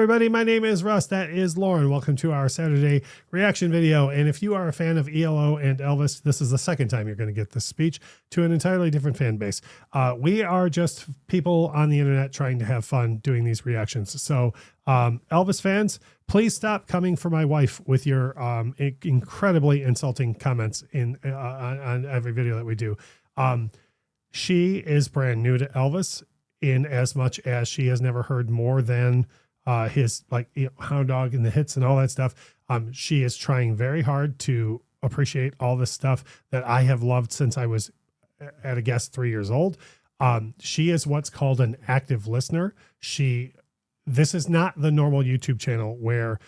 everybody. My name is Russ. That is Lauren. Welcome to our Saturday reaction video. And if you are a fan of ELO and Elvis, this is the second time you're going to get this speech to an entirely different fan base. We are just people on the internet trying to have fun doing these reactions. So Elvis fans, please stop coming for my wife with your incredibly insulting comments on every video that we do. She is brand new to Elvis in as much as she has never heard more than his Hound Dog and the hits and all that stuff. She is trying very hard to appreciate all this stuff that I have loved since I was at a guess 3 years old. She is what's called an active listener. This is not the normal YouTube channel where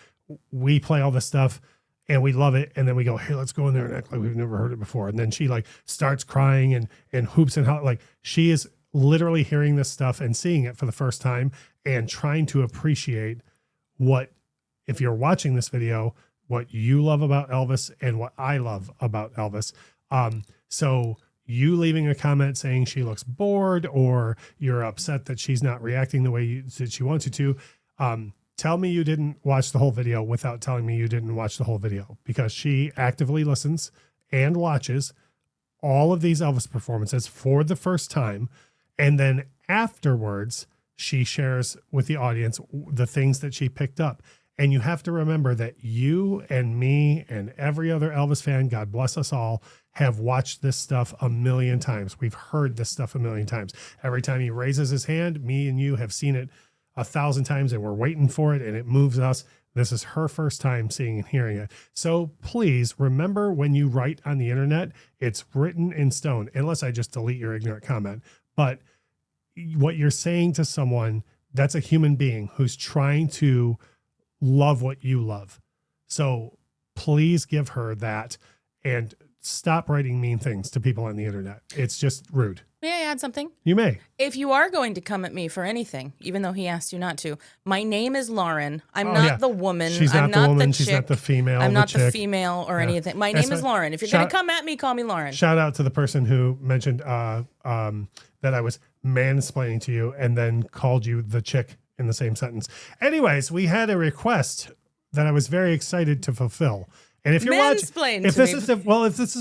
we play all this stuff and we love it. And then we go, hey, let's go in there and act like we've never heard it before. And then she starts crying and hoops and how she is literally hearing this stuff and seeing it for the first time and trying to appreciate what, if you're watching this video, what you love about Elvis and what I love about Elvis. So you leaving a comment saying she looks bored or you're upset that she's not reacting the way that she wants you to, tell me you didn't watch the whole video without telling me you didn't watch the whole video, because she actively listens and watches all of these Elvis performances for the first time. And then afterwards, she shares with the audience the things that she picked up. And you have to remember that you and me and every other Elvis fan, God bless us all, have watched this stuff a million times. We've heard this stuff a million times. Every time he raises his hand, me and you have seen it 1,000 times and we're waiting for it and it moves us. This is her first time seeing and hearing it. So please remember, when you write on the internet, it's written in stone, unless I just delete your ignorant comment. But what you're saying to someone, that's a human being who's trying to love what you love. So please give her that and stop writing mean things to people on the internet. It's just rude. May I add something? You may. If you are going to come at me for anything, even though he asked you not to, my name is Lauren. I'm not the woman. She's not the woman. She's not the female. I'm not the female or anything. My name is Lauren. If you're going to come at me, call me Lauren. Shout out to the person who mentioned that I was mansplaining to you and then called you the chick in the same sentence. Anyways, we had a request that I was very excited to fulfill. And if you're watching, if this is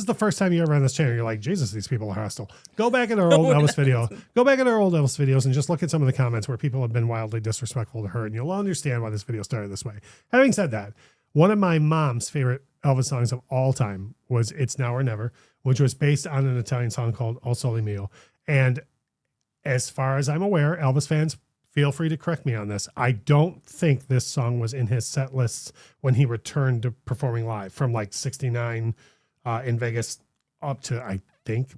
the first time you ever on this channel, you're like, Jesus, these people are hostile. Go back in our old Elvis video. Go back in our old Elvis videos and just look at some of the comments where people have been wildly disrespectful to her, and you'll understand why this video started this way. Having said that, one of my mom's favorite Elvis songs of all time was "It's Now or Never," which was based on an Italian song called "O Sole Mio." And as far as I'm aware, Elvis fans, feel free to correct me on this, I don't think this song was in his set lists when he returned to performing live from '69 in Vegas up to, I think,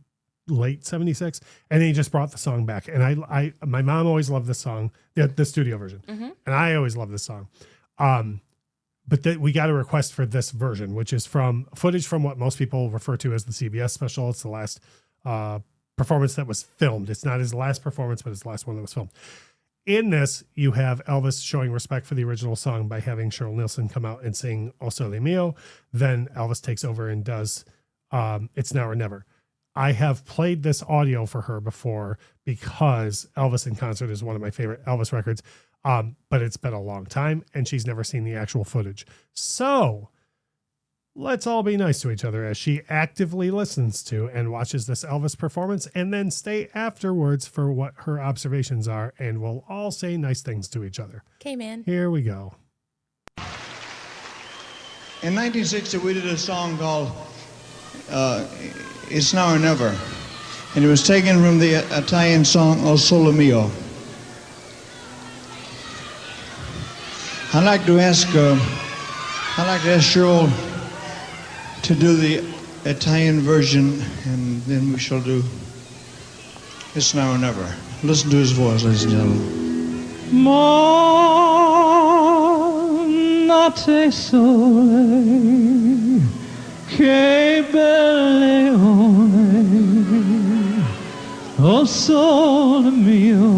late '76. And he just brought the song back. And my mom always loved this song, the studio version. And I always loved this song. But we got a request for this version, which is from footage from what most people refer to as the CBS special. It's the last performance that was filmed. It's not his last performance, but it's the last one that was filmed. In this, you have Elvis showing respect for the original song by having Cheryl Nielsen come out and sing "O Sole Mio." Then Elvis takes over and does "It's Now or Never." I have played this audio for her before because Elvis in Concert is one of my favorite Elvis records, but it's been a long time and she's never seen the actual footage. So let's all be nice to each other as she actively listens to and watches this Elvis performance, and then stay afterwards for what her observations are, and we'll all say nice things to each other. Okay, man. Here we go. In 1960, we did a song called "It's Now or Never," and it was taken from the Italian song "O Sole Mio." I'd like to ask Cheryl to do the Italian version, and then we shall do "It's Now or Never." Listen to his voice, ladies and gentlemen. Notte sole, che belle ore, o sole mio,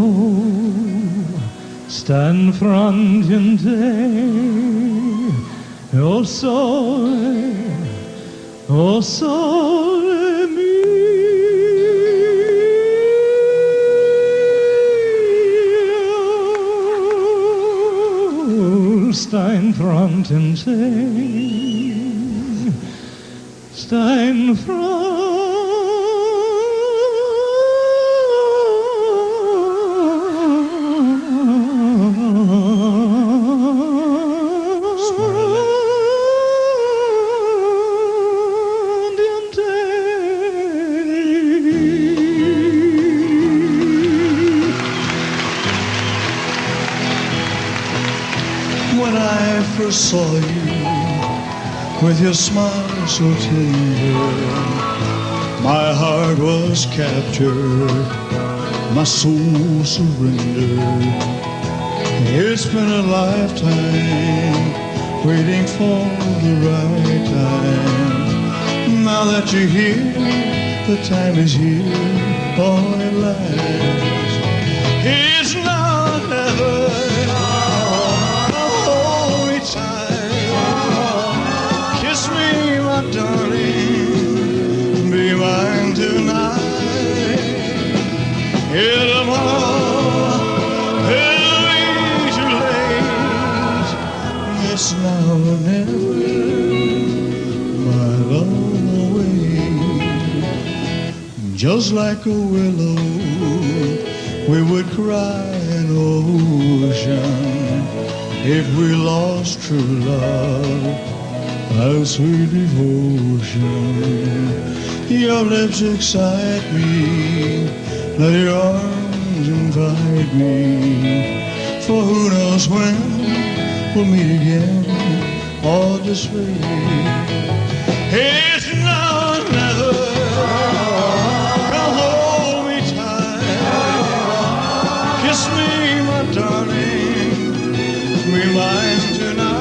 stan frangente, o sole mio. When I first saw you with your smile so tender, my heart was captured, my soul surrendered. It's been a lifetime waiting for the right time. Now that you're here, the time is here, oh, at last. It's now or never. Darling, be mine tonight. It'll be too late. It's now or never, my love away. Just like a willow, we would cry an ocean if we lost true love. How sweet devotion. Your lips excite me, let your arms invite me. For who knows when we'll meet again, or just wait. It's now or never. Come hold me tight, kiss me, my darling, be mine tonight.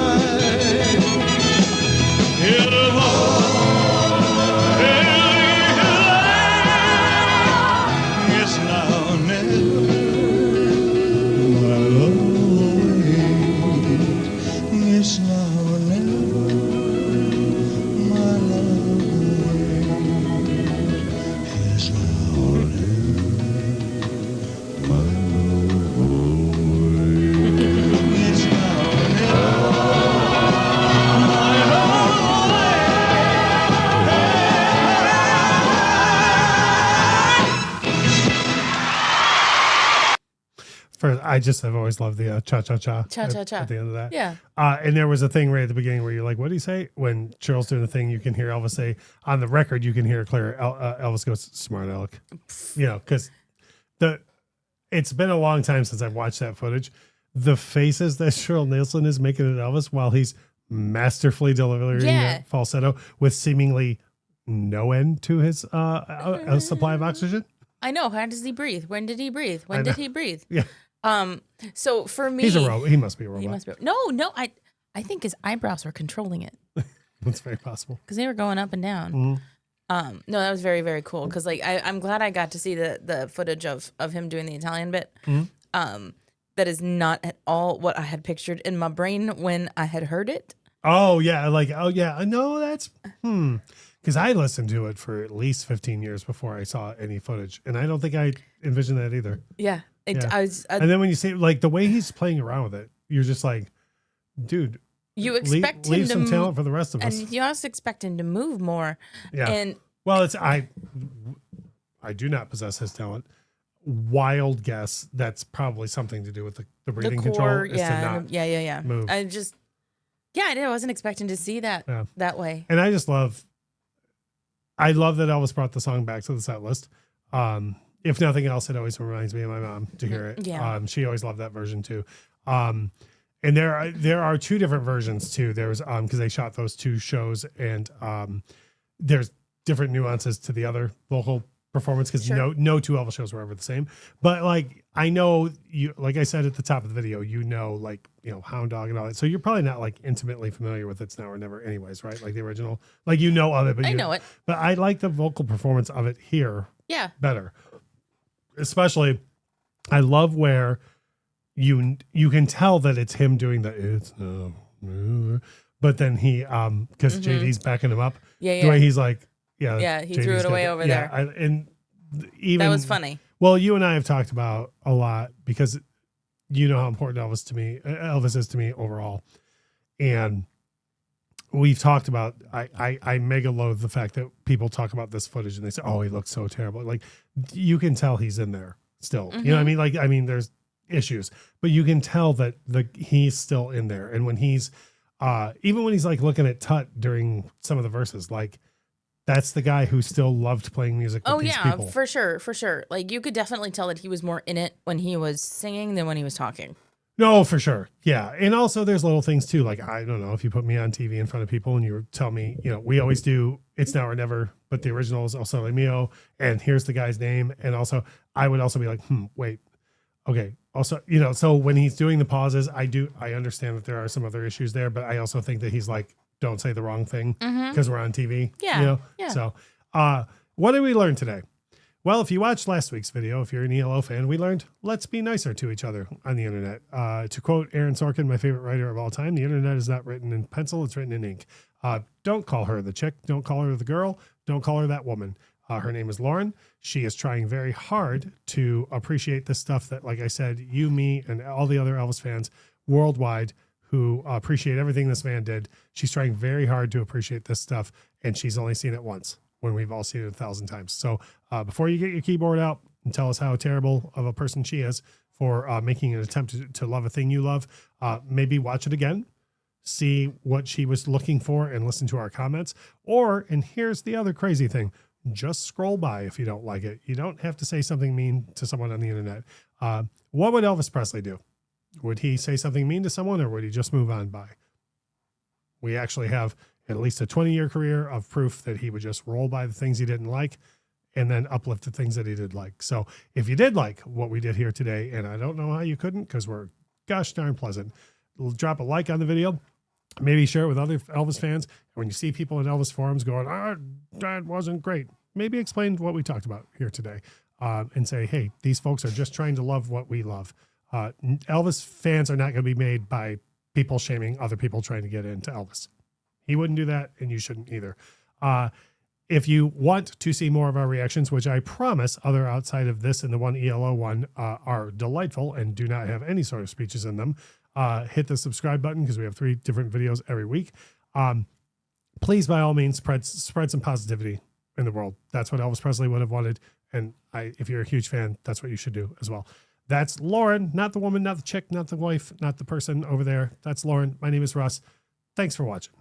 I just have always loved the cha-cha-cha Cha cha cha. at the end of that. Yeah. And there was a thing right at the beginning where you're like, what do you say? When Cheryl's doing the thing, you can hear Elvis say, on the record, you can hear clear. Elvis goes, smart aleck. You know, because it's been a long time since I've watched that footage. The faces that Cheryl Nielsen is making at Elvis while he's masterfully delivering that falsetto with seemingly no end to his supply of oxygen. I know. How does he breathe? When did he breathe? When did he breathe? Yeah. So for me, he's a robot. He must be a robot. He must be. No. I think his eyebrows were controlling it. That's very possible because they were going up and down. Mm-hmm. No, that was very, very cool. Because like I'm glad I got to see the footage of him doing the Italian bit. Mm-hmm. That is not at all what I had pictured in my brain when I had heard it. Oh yeah, no, that's because I listened to it for at least 15 years before I saw any footage, and I don't think I envisioned that either. Yeah. And then when you see like the way he's playing around with it, you're just like, dude, you expect him leave to some talent for the rest of us, and you also expect him to move more. Yeah. And well, I do not possess his talent. Wild guess that's probably something to do with the breathing core, control. Is to not move. I wasn't expecting to see that that way. And I love that Elvis brought the song back to the set list. If nothing else, it always reminds me of my mom to hear it. Yeah. She always loved that version too. And there are two different versions too. There's because they shot those two shows, and there's different nuances to the other vocal performance because no two Elvis shows were ever the same. But like I know you, like I said at the top of the video, Hound Dog and all that. So you're probably not like intimately familiar with It's Now or Never, anyways, right? Like the original, like of it, but I know it. But I like the vocal performance of it here. Yeah, better. Especially, I love where you can tell that it's him doing the It's Now, but then he because JD's backing him up. Yeah, the way he's like. He JD's threw it away over there. And even that was funny. Well, you and I have talked about a lot because you know how important Elvis is to me overall. And we've talked about, I mega loathe the fact that people talk about this footage and they say, oh, he looks so terrible. Like, you can tell he's in there still. You know what I mean? Like, I mean, there's issues, but you can tell that he's still in there. And when he's, even when he's like looking at Tut during some of the verses, like, that's the guy who still loved playing music with these people. For sure, for sure. Like, you could definitely tell that he was more in it when he was singing than when he was talking. No, for sure. Yeah. And also there's little things too. Like, I don't know, if you put me on TV in front of people and you tell me, you know, we always do It's Now or Never, but the original is El Sole Mio. And here's the guy's name. And also I would also be like, wait, okay. Also, you know, so when he's doing the pauses, I understand that there are some other issues there, but I also think that he's like, don't say the wrong thing because we're on TV. Yeah. You know? Yeah. So, what did we learn today? Well, if you watched last week's video, if you're an ELO fan, we learned, let's be nicer to each other on the internet. To quote Aaron Sorkin, my favorite writer of all time, the internet is not written in pencil, it's written in ink. Don't call her the chick. Don't call her the girl. Don't call her that woman. Her name is Lauren. She is trying very hard to appreciate this stuff that, like I said, you, me, and all the other Elvis fans worldwide who appreciate everything this man did. She's trying very hard to appreciate this stuff, and she's only seen it once when we've all seen it 1,000 times. So before you get your keyboard out and tell us how terrible of a person she is for making an attempt to love a thing you love, maybe watch it again, see what she was looking for, and listen to our comments. Or, and here's the other crazy thing, just scroll by if you don't like it. You don't have to say something mean to someone on the internet. What would Elvis Presley do? Would he say something mean to someone, or would he just move on by? We actually have at least a 20-year career of proof that he would just roll by the things he didn't like and then uplift the things that he did like. So if you did like what we did here today, and I don't know how you couldn't because we're gosh darn pleasant, drop a like on the video, maybe share it with other Elvis fans. And when you see people in Elvis forums going, that wasn't great, maybe explain what we talked about here today and say, hey, these folks are just trying to love what we love. Elvis fans are not going to be made by people shaming other people trying to get into Elvis. He wouldn't do that, and you shouldn't either. If you want to see more of our reactions, which I promise other outside of this and the one ELO one are delightful and do not have any sort of speeches in them, hit the subscribe button because we have 3 different videos every week. Please, by all means, spread some positivity in the world. That's what Elvis Presley would have wanted. And if you're a huge fan, that's what you should do as well. That's Lauren, not the woman, not the chick, not the wife, not the person over there. That's Lauren. My name is Russ. Thanks for watching.